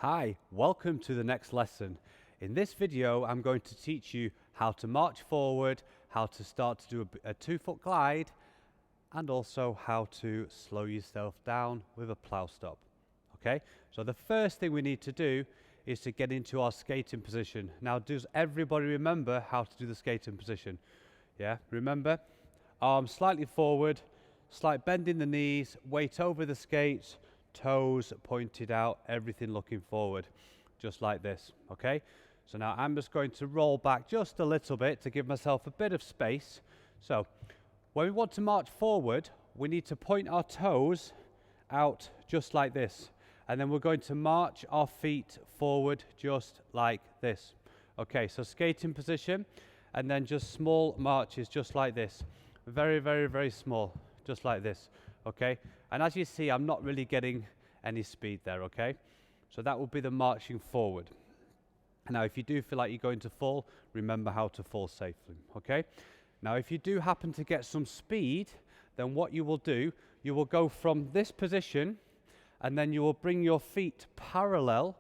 Hi, welcome to the next lesson. In this video, I'm going to teach you how to march forward, how to start to do a 2-foot glide, and also how to slow yourself down with a plough stop. Okay, so the first thing we need to do is to get into our skating position. Now, does everybody remember how to do the skating position? Yeah, remember? Arms slightly forward, slight bend in the knees, weight over the skates, toes pointed out, everything looking forward, just like this. Okay, so now I'm just going to roll back just a little bit to give myself a bit of space. So when we want to march forward, we need to point our toes out just like this, and then we're going to march our feet forward just like this. Okay, so skating position, and then just small marches just like this. Very, very, very small, just like this. Okay, and as you see, I'm not really getting any speed there. Okay, so that will be the marching forward. Now, if you do feel like you're going to fall, remember how to fall safely. Okay, now if you do happen to get some speed, then what you will do, you will go from this position, and then you will bring your feet parallel,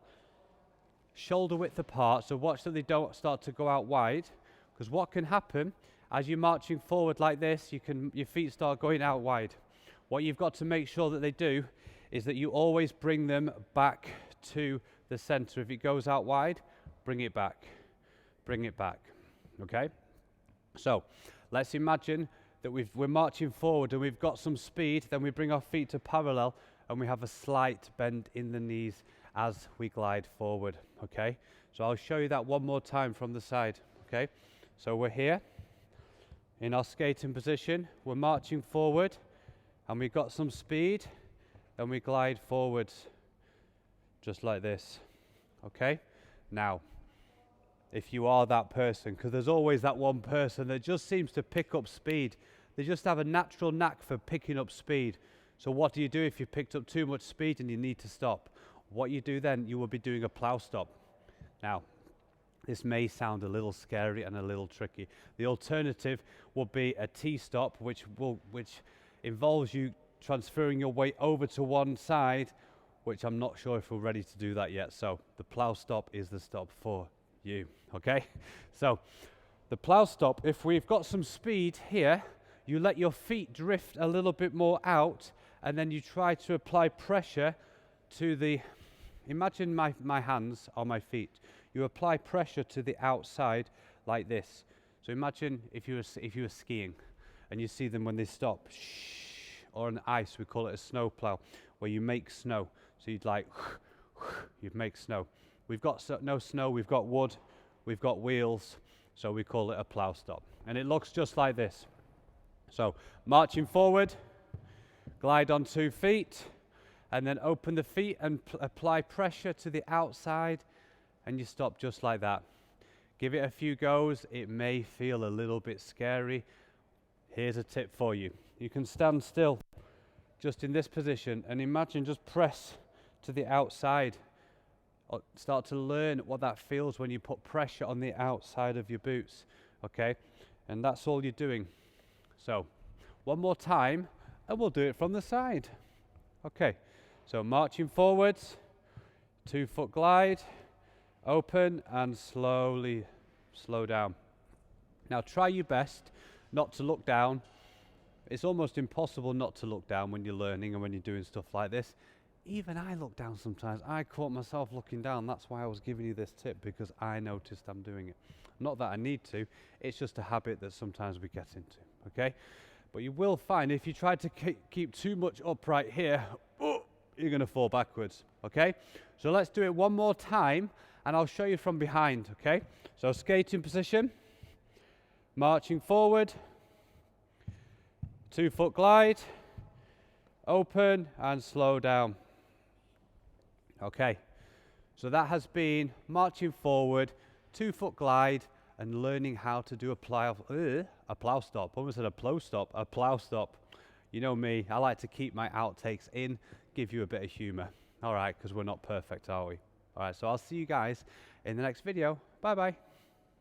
shoulder width apart. So watch that they don't start to go out wide, because what can happen as you're marching forward like this, your feet start going out wide. What you've got to make sure that they do is that you always bring them back to the center. If it goes out wide, bring it back, okay? So let's imagine that we're marching forward and we've got some speed, then we bring our feet to parallel and we have a slight bend in the knees as we glide forward, okay? So I'll show you that one more time from the side, okay? So we're here in our skating position, we're marching forward, and we've got some speed, and we glide forwards just like this. Okay, now if you are that person, because there's always that one person that just seems to pick up speed, they just have a natural knack for picking up speed. So what do you do if you picked up too much speed and you need to stop? What you do then, you will be doing a plough stop. Now, this may sound a little scary and a little tricky. The alternative will be a T-stop, which involves you transferring your weight over to one side, which I'm not sure if we're ready to do that yet. So the plough stop is the stop for you, okay? So the plough stop, if we've got some speed here, you let your feet drift a little bit more out, and then you try to apply pressure to the, imagine my hands on my feet. You apply pressure to the outside like this. So imagine if you were skiing and you see them when they stop, or on ice, we call it a snow plough, where you make snow. So you'd like, you make snow. We've got no snow, we've got wood, we've got wheels, so we call it a plough stop. And it looks just like this. So marching forward, glide on 2 feet, and then open the feet and apply pressure to the outside, and you stop just like that. Give it a few goes. It may feel a little bit scary. Here's a tip for you. You can stand still just in this position and imagine just press to the outside. Start to learn what that feels when you put pressure on the outside of your boots, okay? And that's all you're doing. So one more time and we'll do it from the side. Okay, so marching forwards, 2-foot glide, open and slowly slow down. Now try your best not to look down. It's almost impossible not to look down when you're learning and when you're doing stuff like this. Even I look down sometimes. I caught myself looking down. That's why I was giving you this tip, because I noticed I'm doing it. Not that I need to, it's just a habit that sometimes we get into, okay? But you will find if you try to keep too much upright here, you're going to fall backwards, okay? So let's do it one more time and I'll show you from behind, okay? So skating position, marching forward, 2-foot glide, open and slow down. Okay, so that has been marching forward, 2-foot glide, and learning how to do a plough stop. Almost said a plough stop, a plough stop. You know me, I like to keep my outtakes in, give you a bit of humor. All right, because we're not perfect, are we? All right, so I'll see you guys in the next video. Bye-bye.